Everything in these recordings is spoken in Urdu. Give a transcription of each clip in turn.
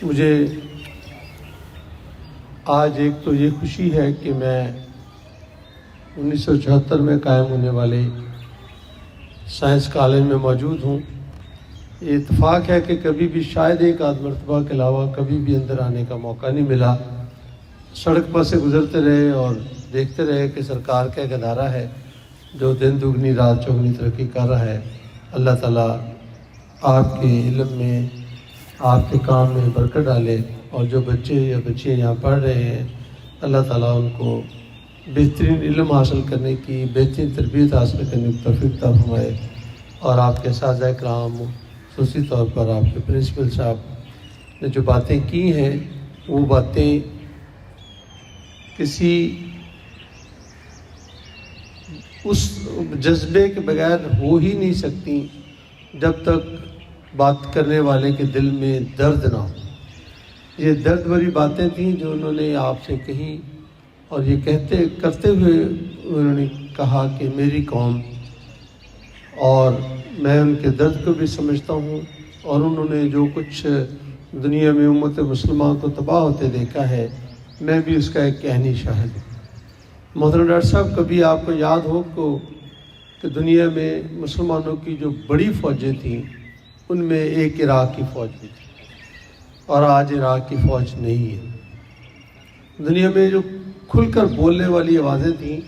مجھے آج ایک تو یہ خوشی ہے کہ میں 1974 میں قائم ہونے والے سائنس کالج میں موجود ہوں۔ یہ اتفاق ہے کہ کبھی بھی شاید ایک آدھ مرتبہ کے علاوہ کبھی بھی اندر آنے کا موقع نہیں ملا۔ سڑک پر سے گزرتے رہے اور دیکھتے رہے کہ سرکار کا ایک ادارہ ہے جو دن دگنی رات چوگنی ترقی کر رہا ہے۔ اللہ تعالیٰ آپ کے علم میں، آپ کے کام میں برکت ڈالے، اور جو بچے یا بچیاں یہاں پڑھ رہے ہیں اللہ تعالیٰ ان کو بہترین علم حاصل کرنے کی، بہترین تربیت حاصل کرنے کی توفیق عطا فرمائے۔ اور آپ کے اساتذہ کرام، خصوصی طور پر آپ کے پرنسپل صاحب نے جو باتیں کی ہیں وہ باتیں کسی اس جذبے کے بغیر ہو ہی نہیں سکتی جب تک بات کرنے والے کے دل میں درد نہ ہو۔ یہ درد بھری باتیں تھیں جو انہوں نے آپ سے کہیں، اور یہ کرتے ہوئے انہوں نے کہا کہ میری قوم، اور میں ان کے درد کو بھی سمجھتا ہوں، اور انہوں نے جو کچھ دنیا میں امت مسلمہ کو تباہ ہوتے دیکھا ہے میں بھی اس کا ایک کہنی شاہد ہوں۔ محترم ڈاکٹر صاحب، کبھی آپ کو یاد ہو کہ دنیا میں مسلمانوں کی جو بڑی فوجیں تھیں ان میں ایک عراق کی فوج بھی تھی، اور آج عراق کی فوج نہیں ہے۔ دنیا میں جو کھل کر بولنے والی آوازیں تھیں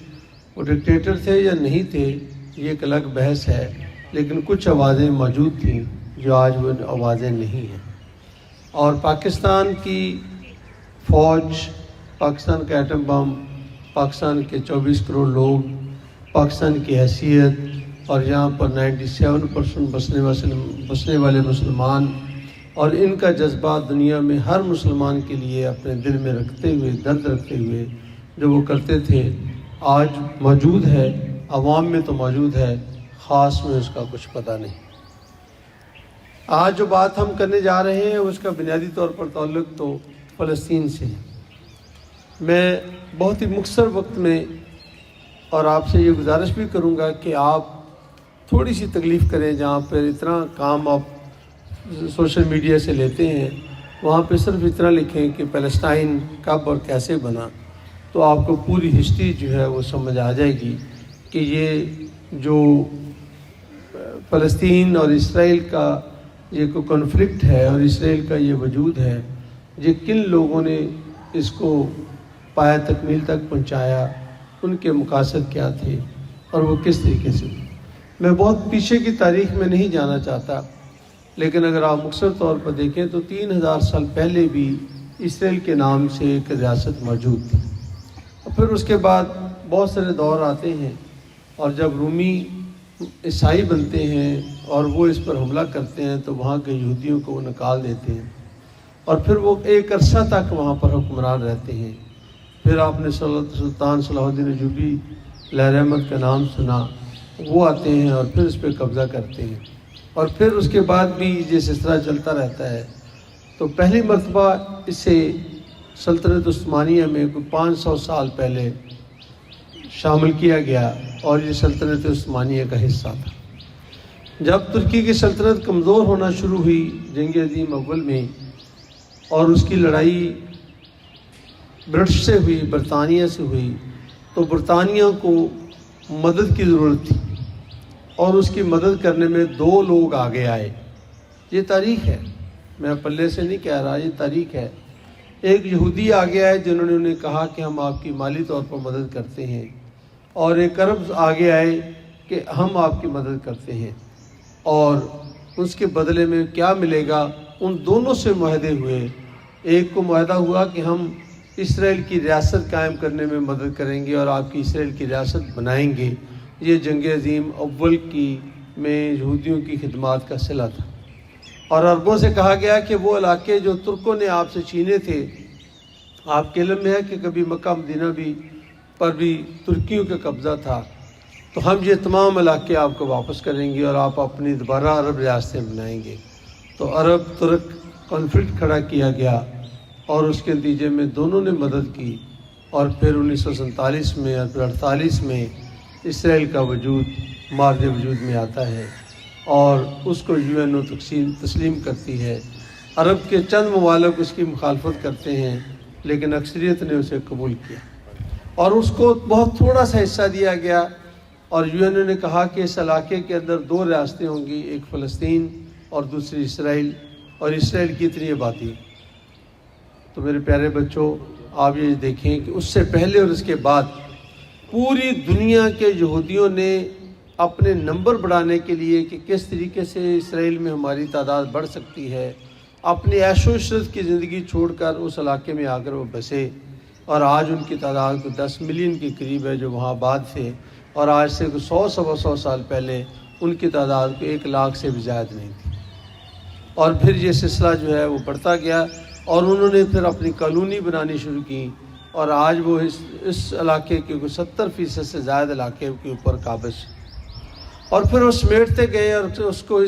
وہ ڈکٹیٹر تھے یا نہیں تھے یہ ایک الگ بحث ہے، لیکن کچھ آوازیں موجود تھیں جو آج وہ آوازیں نہیں ہیں۔ اور پاکستان کی فوج، پاکستان کا ایٹم بم، پاکستان کے 24 کروڑ لوگ، پاکستان کی حیثیت، اور یہاں پر 97% بسنے والے مسلمان، اور ان کا جذبہ دنیا میں ہر مسلمان کے لیے اپنے دل میں رکھتے ہوئے، درد رکھتے ہوئے جو وہ کرتے تھے آج موجود ہے، عوام میں تو موجود ہے، خاص میں اس کا کچھ پتہ نہیں۔ آج جو بات ہم کرنے جا رہے ہیں اس کا بنیادی طور پر تعلق تو فلسطین سے ہے۔ میں بہت ہی مختصر وقت میں، اور آپ سے یہ گزارش بھی کروں گا کہ آپ تھوڑی سی تکلیف کریں، جہاں پر اتنا کام آپ سوشل میڈیا سے لیتے ہیں وہاں پہ صرف اتنا لکھیں کہ پیلسٹائن کب اور کیسے بنا، تو آپ کو پوری ہسٹری جو ہے وہ سمجھ آ جائے گی کہ یہ جو فلسطین اور اسرائیل کا یہ کوئی کنفلکٹ ہے، اور اسرائیل کا یہ وجود ہے، یہ کن لوگوں نے اس کو پایا تکمیل تک پہنچایا، ان کے مقاصد کیا تھے، اور وہ کس طریقے سے۔ میں بہت پیچھے کی تاریخ میں نہیں جانا چاہتا، لیکن اگر آپ مختصر طور پر دیکھیں تو 3000 سال پہلے بھی اسرائیل کے نام سے ایک ریاست موجود تھی، اور پھر اس کے بعد بہت سارے دور آتے ہیں، اور جب رومی عیسائی بنتے ہیں اور وہ اس پر حملہ کرتے ہیں تو وہاں کے یہودیوں کو وہ نکال دیتے ہیں، اور پھر وہ ایک عرصہ تک وہاں پر حکمران رہتے ہیں۔ پھر آپ نے سلطان صلاح الدین ایوبی لہر احمد کا نام سنا، وہ آتے ہیں اور پھر اس پہ قبضہ کرتے ہیں، اور پھر اس کے بعد بھی جس طرح چلتا رہتا ہے۔ تو پہلی مرتبہ اسے سلطنت عثمانیہ میں کوئی 500 سال پہلے شامل کیا گیا، اور یہ سلطنت عثمانیہ کا حصہ تھا۔ جب ترکی کی سلطنت کمزور ہونا شروع ہوئی جنگ عظیم اول میں، اور اس کی لڑائی برٹش سے ہوئی، برطانیہ سے ہوئی، تو برطانیہ کو مدد کی ضرورت تھی، اور اس کی مدد کرنے میں 2 لوگ آگے آئے۔ یہ تاریخ ہے، میں پلے سے نہیں کہہ رہا، یہ تاریخ ہے۔ ایک یہودی آگے آئے جنہوں نے انہیں کہا کہ ہم آپ کی مالی طور پر مدد کرتے ہیں، اور ایک عرب آگے آئے کہ ہم آپ کی مدد کرتے ہیں، اور اس کے بدلے میں کیا ملے گا، ان دونوں سے معاہدے ہوئے۔ ایک کو معاہدہ ہوا کہ ہم اسرائیل کی ریاست قائم کرنے میں مدد کریں گے اور آپ کی اسرائیل کی ریاست بنائیں گے۔ یہ جنگ عظیم اول میں یہودیوں کی خدمات کا صلہ تھا، اور عربوں سے کہا گیا کہ وہ علاقے جو ترکوں نے آپ سے چھینے تھے، آپ کے علم میں ہے کہ کبھی مکہ مدینہ پر بھی ترکیوں کا قبضہ تھا، تو ہم یہ تمام علاقے آپ کو واپس کریں گے اور آپ اپنی دوبارہ عرب ریاستیں بنائیں گے۔ تو عرب ترک کانفلکٹ کھڑا کیا گیا، اور اس کے نتیجے میں دونوں نے مدد کی، اور پھر 1947 میں اور پھر 48 میں اسرائیل کا وجود وجود میں آتا ہے، اور اس کو UN تسلیم کرتی ہے۔ عرب کے چند ممالک اس کی مخالفت کرتے ہیں، لیکن اکثریت نے اسے قبول کیا اور اس کو بہت تھوڑا سا حصہ دیا گیا، اور یو این او نے کہا کہ اس علاقے کے اندر 2 ریاستیں ہوں گی، ایک فلسطین اور دوسری اسرائیل، اور اسرائیل کی اتنی آبادی۔ تو میرے پیارے بچوں، آپ یہ دیکھیں کہ اس سے پہلے اور اس کے بعد پوری دنیا کے یہودیوں نے اپنے نمبر بڑھانے کے لیے کہ کس طریقے سے اسرائیل میں ہماری تعداد بڑھ سکتی ہے، اپنی عیش و عشرت کی زندگی چھوڑ کر اس علاقے میں آ کر وہ بسے، اور آج ان کی تعداد کو 10 ملین کے قریب ہے جو وہاں آباد تھے، اور آج سے 100 سال پہلے ان کی تعداد کو 1 لاکھ سے بھی زیادہ نہیں تھی۔ اور پھر یہ سلسلہ جو ہے وہ بڑھتا گیا، اور انہوں نے پھر اپنی کالونی بنانی شروع کی، اور آج وہ اس علاقے کے 70% سے زائد علاقے کے اوپر قابض، اور پھر وہ سمیٹتے گئے اور اس کو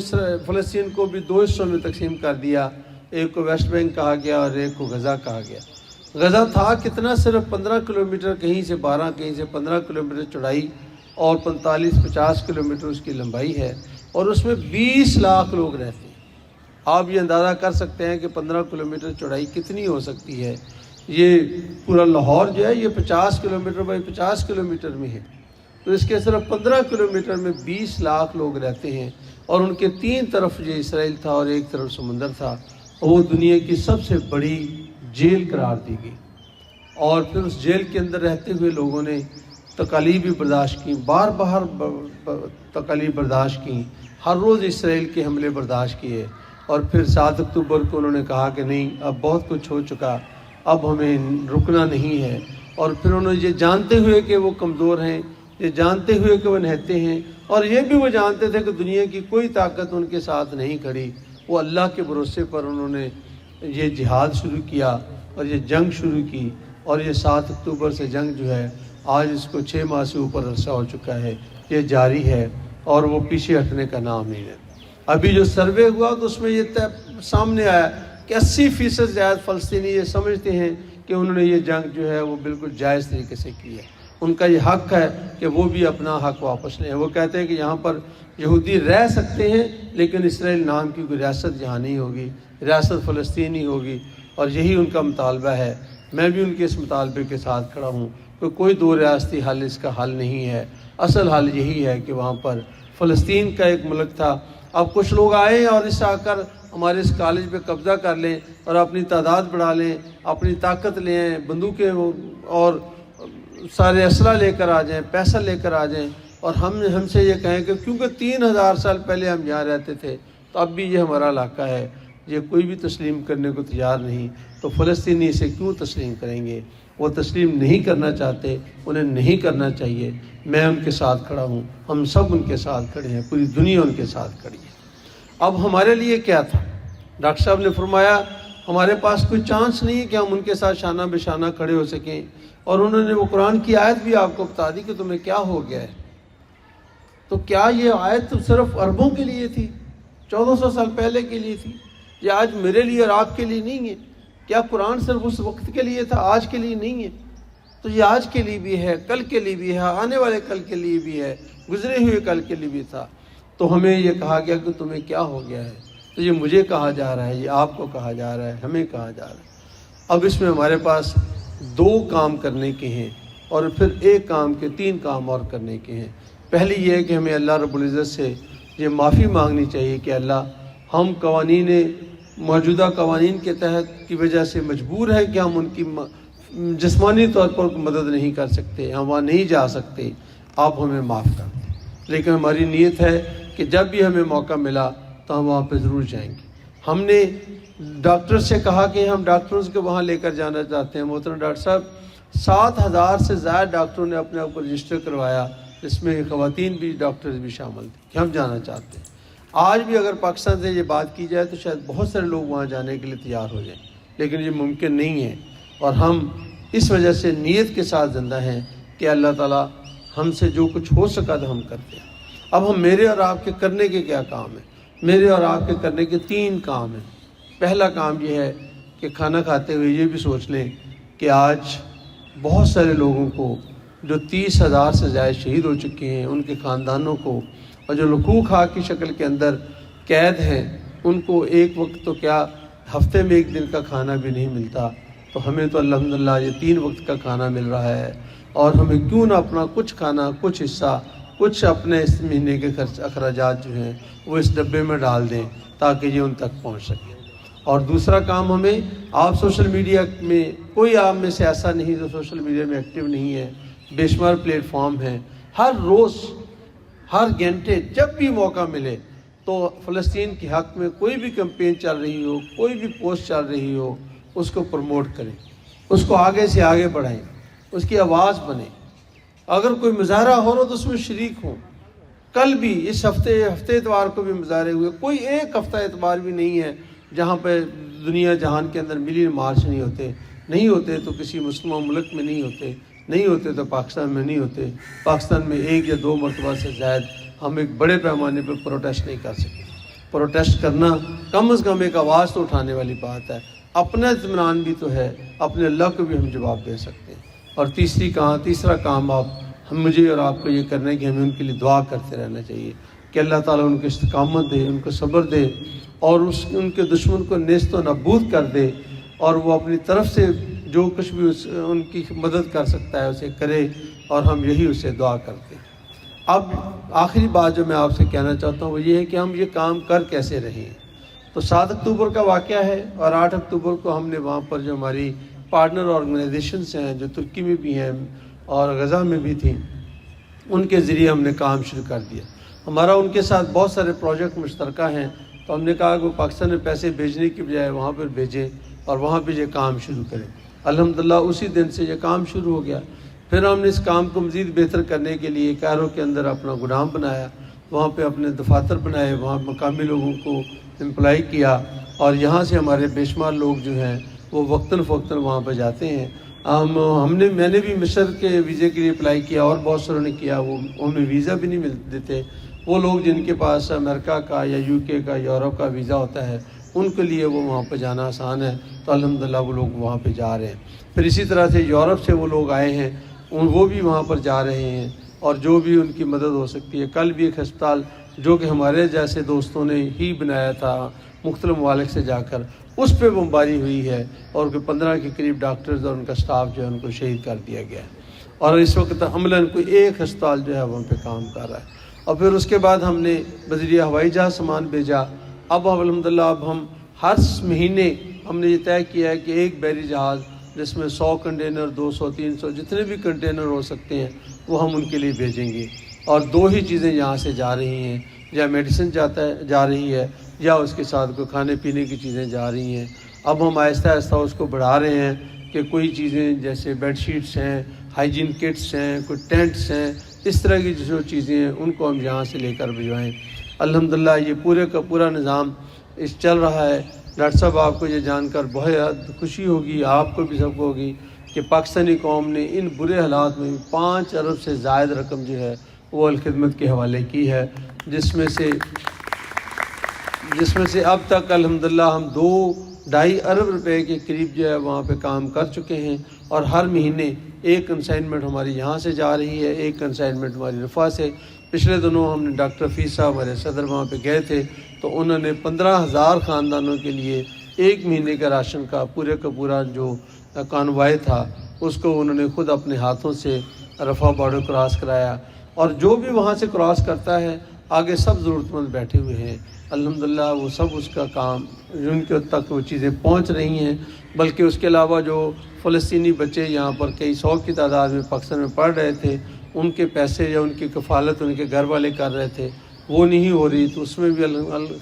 فلسطین کو بھی 2 حصوں میں تقسیم کر دیا، ایک کو ویسٹ بینک کہا گیا اور ایک کو غزہ کہا گیا۔ غزہ تھا کتنا؟ صرف 15 کلومیٹر، کہیں سے 12، کہیں سے 15 کلومیٹر چوڑائی اور 45-50 کلومیٹر اس کی لمبائی ہے، اور اس میں 20 لاکھ لوگ رہتے ہیں۔ آپ یہ اندازہ کر سکتے ہیں کہ 15 کلومیٹر چوڑائی کتنی ہو سکتی ہے۔ یہ پورا لاہور جو ہے یہ 50 کلومیٹر بائی 50 کلومیٹر میں ہے، تو اس کے صرف 15 کلومیٹر میں 20 لاکھ لوگ رہتے ہیں، اور ان کے 3 طرف یہ اسرائیل تھا اور ایک طرف سمندر تھا، اور وہ دنیا کی سب سے بڑی جیل قرار دی گئی۔ اور پھر اس جیل کے اندر رہتے ہوئے لوگوں نے تکالیف بھی برداشت کی، بار بار تکالیف برداشت کی، ہر روز اسرائیل کے حملے برداشت کیے، اور پھر 7 اکتوبر کو انہوں نے کہا کہ نہیں، اب بہت کچھ ہو چکا، اب ہمیں رکنا نہیں ہے۔ اور پھر انہوں نے یہ جانتے ہوئے کہ وہ کمزور ہیں، یہ جانتے ہوئے کہ وہ نہتے ہیں، اور یہ بھی وہ جانتے تھے کہ دنیا کی کوئی طاقت ان کے ساتھ نہیں کھڑی، وہ اللہ کے بھروسے پر انہوں نے یہ جہاد شروع کیا اور یہ جنگ شروع کی، اور یہ 7 اکتوبر سے جنگ جو ہے آج اس کو 6 ماہ سے اوپر عرصہ ہو چکا ہے، یہ جاری ہے، اور وہ پیچھے ہٹنے کا نام نہیں ہے۔ ابھی جو سروے ہوا تو اس میں یہ سامنے آیا کہ 80% زیادہ فلسطینی یہ سمجھتے ہیں کہ انہوں نے یہ جنگ جو ہے وہ بالکل جائز طریقے سے کی ہے، ان کا یہ حق ہے کہ وہ بھی اپنا حق واپس لیں۔ وہ کہتے ہیں کہ یہاں پر یہودی رہ سکتے ہیں، لیکن اسرائیل نام کی کوئی ریاست یہاں نہیں ہوگی، ریاست فلسطین ہی ہوگی، اور یہی ان کا مطالبہ ہے۔ میں بھی ان کے اس مطالبے کے ساتھ کھڑا ہوں کہ کوئی 2 ریاستی حل اس کا حل نہیں ہے، اصل حل یہی ہے کہ وہاں پر فلسطین کا ایک ملک تھا۔ اب کچھ لوگ آئے اور اس آ کر ہمارے اس کالج پہ قبضہ کر لیں اور اپنی تعداد بڑھا لیں، اپنی طاقت لیں، بندوقیں اور سارے اسلحہ لے کر آ جائیں، پیسہ لے کر آ جائیں، اور ہم سے یہ کہیں کہ کیونکہ 3000 سال پہلے ہم یہاں رہتے تھے تو اب بھی یہ ہمارا علاقہ ہے، یہ کوئی بھی تسلیم کرنے کو تیار نہیں، تو فلسطینی اسے کیوں تسلیم کریں گے؟ وہ تسلیم نہیں کرنا چاہتے، انہیں نہیں کرنا چاہیے۔ میں ان کے ساتھ کھڑا ہوں، ہم سب ان کے ساتھ کھڑے ہیں، پوری دنیا ان کے ساتھ کھڑی ہے۔ اب ہمارے لیے کیا تھا؟ ڈاکٹر صاحب نے فرمایا ہمارے پاس کوئی چانس نہیں ہے کہ ہم ان کے ساتھ شانہ بہ شانہ کھڑے ہو سکیں، اور انہوں نے وہ قرآن کی آیت بھی آپ کو بتا دی کہ تمہیں کیا ہو گیا ہے۔ تو کیا یہ آیت تو صرف عربوں کے لیے تھی، 1400 سال پہلے کے لیے تھی؟ یہ آج میرے لیے اور آپ کے لیے نہیں ہے؟ کیا قرآن صرف اس وقت کے لیے تھا، آج کے لیے نہیں ہے؟ تو یہ آج کے لیے بھی ہے، کل کے لیے بھی ہے، آنے والے کل کے لیے بھی ہے، گزرے ہوئے کل کے لیے بھی تھا۔ تو ہمیں یہ کہا گیا کہ تمہیں کیا ہو گیا ہے، تو یہ مجھے کہا جا رہا ہے، یہ آپ کو کہا جا رہا ہے، ہمیں کہا جا رہا ہے۔ اب اس میں ہمارے پاس 2 کام کرنے کے ہیں، اور پھر 1 کام کے 3 کام اور کرنے کے ہیں۔ پہلی یہ ہے کہ ہمیں اللہ رب العزت سے یہ معافی مانگنی چاہیے کہ اللہ، ہم موجودہ قوانین کے تحت کی وجہ سے مجبور ہے کہ ہم ان کی جسمانی طور پر مدد نہیں کر سکتے، ہم وہاں نہیں جا سکتے، آپ ہمیں معاف کر دیں، لیکن ہماری نیت ہے کہ جب بھی ہمیں موقع ملا تو ہم وہاں پہ ضرور جائیں گے۔ ہم نے ڈاکٹر سے کہا کہ ہم ڈاکٹرز کے وہاں لے کر جانا چاہتے ہیں۔ محترم ڈاکٹر صاحب، 7000 سے زائد ڈاکٹروں نے اپنے آپ کو رجسٹر کروایا، جس میں خواتین بھی ڈاکٹرز بھی شامل تھے کہ ہم جانا چاہتے ہیں۔ آج بھی اگر پاکستان سے یہ بات کی جائے تو شاید بہت سارے لوگ وہاں جانے کے لیے تیار ہو جائیں، لیکن یہ ممکن نہیں ہے، اور ہم اس وجہ سے نیت کے ساتھ زندہ ہیں کہ اللہ تعالیٰ ہم سے جو کچھ ہو سکا تو ہم کرتے ہیں۔ اب ہم میرے اور آپ کے کرنے کے کیا کام ہیں؟ میرے اور آپ کے کرنے کے 3 کام ہیں۔ پہلا کام یہ ہے کہ کھانا کھاتے ہوئے یہ بھی سوچ لیں کہ آج بہت سارے لوگوں کو جو 30,000 سے زائد شہید ہو چکے ہیں، ان کے خاندانوں کو، اور جو لکوک خاک کی شکل کے اندر قید ہیں، ان کو ایک وقت تو کیا ہفتے میں 1 دن کا کھانا بھی نہیں ملتا، تو ہمیں تو الحمدللہ یہ 3 وقت کا کھانا مل رہا ہے، اور ہمیں کیوں نہ اپنا کچھ کھانا، کچھ حصہ، کچھ اپنے اس مہینے کے اخراجات جو ہیں وہ اس ڈبے میں ڈال دیں تاکہ یہ ان تک پہنچ سکے۔ اور دوسرا کام ہمیں، آپ سوشل میڈیا میں، کوئی آپ میں سے ایسا نہیں جو سوشل میڈیا میں ایکٹیو نہیں ہے، بے شمار پلیٹ فارم ہیں، ہر روز، ہر گھنٹے جب بھی موقع ملے تو فلسطین کے حق میں کوئی بھی کمپین چل رہی ہو، کوئی بھی پوسٹ چل رہی ہو، اس کو پروموٹ کریں، اس کو آگے سے آگے بڑھائیں، اس کی آواز بنیں۔ اگر کوئی مظاہرہ ہو رہا تو اس میں شریک ہوں۔ کل بھی اس ہفتے اتوار کو بھی مظاہرے ہوئے، کوئی ایک ہفتہ اتوار بھی نہیں ہے جہاں پہ دنیا جہان کے اندر ملین مارچ نہیں ہوتے تو کسی مسلمان ملک میں نہیں ہوتے تو پاکستان میں نہیں ہوتے۔ پاکستان میں 1 یا 2 مرتبہ سے زائد ہم ایک بڑے پیمانے پہ پروٹیسٹ نہیں کر سکتے۔ پروٹیسٹ کرنا کم از کم ایک آواز تو اٹھانے والی بات ہے، اپنا اطمینان بھی تو ہے، اپنے اللہ کو بھی ہم جواب دے سکتے ہیں۔ اور تیسرا کام مجھے اور آپ کو یہ کرنا ہے کہ ہمیں ان کے لیے دعا کرتے رہنا چاہیے کہ اللہ تعالیٰ ان کو استقامت دے، ان کو صبر دے، اور ان کے دشمن کو نیست و نابود کر دے، اور وہ اپنی طرف سے جو کچھ بھی ان کی مدد کر سکتا ہے اسے کرے، اور ہم یہی اسے دعا کرتے ہیں۔ اب آخری بات جو میں آپ سے کہنا چاہتا ہوں وہ یہ ہے کہ ہم یہ کام کر کیسے رہے ہیں۔ تو 7 اکتوبر کا واقعہ ہے، اور 8 اکتوبر کو ہم نے وہاں پر جو ہماری پارٹنر آرگنائزیشنز ہیں جو ترکی میں بھی ہیں اور غزہ میں بھی تھیں، ان کے ذریعے ہم نے کام شروع کر دیا۔ ہمارا ان کے ساتھ بہت سارے پروجیکٹ مشترکہ ہیں، تو ہم نے کہا کہ وہ پاکستان میں پیسے بھیجنے کی بجائے وہاں پر بھیجیں اور وہاں پہ یہ کام شروع کریں۔ الحمدللہ اسی دن سے یہ کام شروع ہو گیا۔ پھر ہم نے اس کام کو مزید بہتر کرنے کے لیے کائرو کے اندر اپنا گودام بنایا، وہاں پہ اپنے دفاتر بنائے، وہاں مقامی لوگوں کو امپلائی کیا، اور یہاں سے ہمارے بے شمار لوگ جو ہیں وہ وقتاً فوقتاً وہاں پہ جاتے ہیں۔ میں نے بھی مصر کے ویزے کے لیے اپلائی کیا، اور بہت ساروں نے کیا، وہ انہیں ویزا بھی نہیں ملتے تھے۔ وہ لوگ جن کے پاس امریکہ کا یا UK کا، یورپ کا ویزا ہوتا ہے، ان کے لیے وہ وہاں پہ جانا آسان ہے، تو الحمدللہ وہ لوگ وہاں پہ جا رہے ہیں۔ پھر اسی طرح سے یورپ سے وہ لوگ آئے ہیں، وہ بھی وہاں پر جا رہے ہیں، اور جو بھی ان کی مدد ہو سکتی ہے۔ کل بھی ایک ہسپتال جو کہ ہمارے جیسے دوستوں نے ہی بنایا تھا مختلف ممالک سے جا کر، اس پہ بمباری ہوئی ہے، اور 15 کے قریب ڈاکٹرز اور ان کا سٹاف جو ہے ان کو شہید کر دیا گیا ہے، اور اس وقت عملاً کوئی ایک ہسپتال جو ہے وہاں پہ کام کر رہا ہے۔ اور پھر اس کے بعد ہم نے بذریعہ ہوائی جہاز سامان بھیجا۔ اب الحمدللہ ہم ہر مہینے ہم نے یہ طے کیا ہے کہ ایک بحری جہاز جس میں 100 کنٹینر، 200، 300 جتنے بھی کنٹینر ہو سکتے ہیں وہ ہم ان کے لیے بھیجیں گے۔ اور 2 ہی چیزیں یہاں سے جا رہی ہیں، یا میڈیسن جا رہی ہے، یا اس کے ساتھ کوئی کھانے پینے کی چیزیں جا رہی ہیں۔ اب ہم آہستہ آہستہ اس کو بڑھا رہے ہیں کہ کوئی چیزیں جیسے بیڈ شیٹس ہیں، ہائیجین کٹس ہیں، کوئی ٹینٹس ہیں، اس طرح کی جو چیزیں ہیں ان کو ہم یہاں سے لے کر بھجوائیں۔ الحمدللہ یہ پورے کا پورا نظام چل رہا ہے۔ ڈاکٹر صاحب آپ کو یہ جان کر بہت خوشی ہوگی، آپ کو بھی سب کو ہوگی، کہ پاکستانی قوم نے ان برے حالات میں 5 ارب سے زائد رقم جو ہے وہ الخدمت کے حوالے کی ہے، جس میں سے اب تک الحمدللہ ہم 2-2.5 ارب روپے کے قریب جو ہے وہاں پہ کام کر چکے ہیں، اور ہر مہینے ایک کنسائنمنٹ ہماری یہاں سے جا رہی ہے، ایک کنسائنمنٹ ہماری رفح سے۔ پچھلے دنوں ہم نے ڈاکٹر حفیظ صاحب ہمارے صدر وہاں پہ گئے تھے، تو انہوں نے 15,000 خاندانوں کے لیے 1 مہینے کا راشن کا پورا جو کانوائے تھا اس کو انہوں نے خود اپنے ہاتھوں سے رفح بارڈر کراس کرایا، اور جو بھی وہاں سے کراس کرتا ہے آگے سب ضرورت مند بیٹھے ہوئے ہیں۔ الحمدللہ وہ سب اس کا کام جن کے تک وہ چیزیں پہنچ رہی ہیں، بلکہ اس کے علاوہ جو فلسطینی بچے یہاں پر کئی 100 کی تعداد میں پاکستان میں پڑھ رہے تھے، ان کے پیسے یا ان کی کفالت ان کے گھر والے کر رہے تھے، وہ نہیں ہو رہی، تو اس میں بھی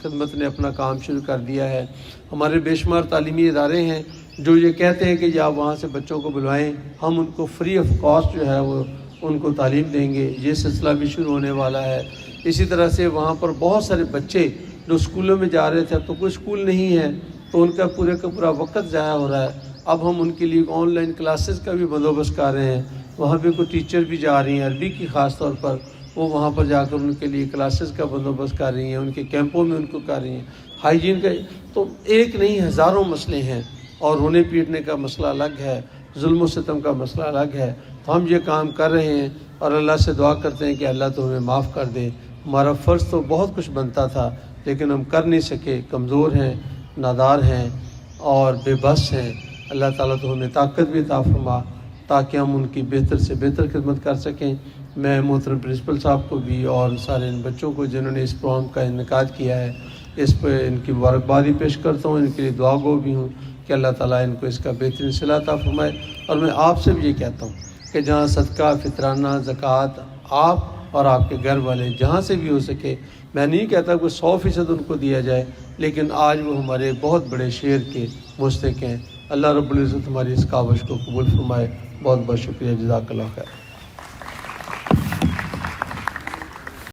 خدمت نے اپنا کام شروع کر دیا ہے۔ ہمارے بے شمار تعلیمی ادارے ہیں جو یہ کہتے ہیں کہ آپ وہاں سے بچوں کو بلوائیں، ہم ان کو فری آف کاسٹ جو ہے وہ ان کو تعلیم دیں گے۔ یہ سلسلہ بھی شروع ہونے والا ہے۔ اسی طرح سے وہاں پر بہت سارے بچے جو اسکولوں میں جا رہے تھے، اب تو کوئی اسکول نہیں ہے، تو ان کا پورا وقت ضائع ہو رہا ہے۔ اب ہم ان کے لیے آن لائن کلاسز کا بھی بندوبست کر رہے ہیں، وہاں پہ کوئی ٹیچر بھی جا رہی ہیں عربی کی، خاص طور پر وہ وہاں پر جا کر ان کے لیے کلاسز کا بندوبست کر رہی ہیں، ان کے کیمپوں میں ان کو کر رہی ہیں، ہائیجین کا۔ تو ایک نہیں ہزاروں مسئلے ہیں، اور رونے پیٹنے کا مسئلہ الگ ہے، ظلم و ستم کا مسئلہ الگ ہے۔ تو ہم یہ کام کر رہے ہیں، اور اللہ سے دعا کرتے ہیں کہ اللہ تو ہمیں معاف کر دے۔ ہمارا فرض تو بہت کچھ بنتا تھا، لیکن ہم کر نہیں سکے، کمزور ہیں، نادار ہیں، اور بے بس ہیں، اللہ تعالیٰ تو ہمیں طاقت بھی عطا فرما تاکہ ہم ان کی بہتر سے بہتر خدمت کر سکیں۔ میں محترم پرنسپل صاحب کو بھی اور سارے ان بچوں کو جنہوں نے اس پروگرام کا انعقاد کیا ہے، اس پہ ان کی مبارکبادی پیش کرتا ہوں، ان کے لیے دعا گو بھی ہوں کہ اللہ تعالیٰ ان کو اس کا بہترین صلہ عطا فرمائے۔ اور میں آپ سے بھی یہ کہتا ہوں کہ جہاں صدقہ، فطرانہ، زکوٰۃ آپ اور آپ کے گھر والے جہاں سے بھی ہو سکے، میں نہیں کہتا کہ 100% ان کو دیا جائے، لیکن آج وہ ہمارے بہت بڑے شعر کے مستحق ہیں۔ اللہ رب العزت ہماری اس کاوش کو قبول فرمائے۔ بہت بہت شکریہ، جزاک اللہ خیر۔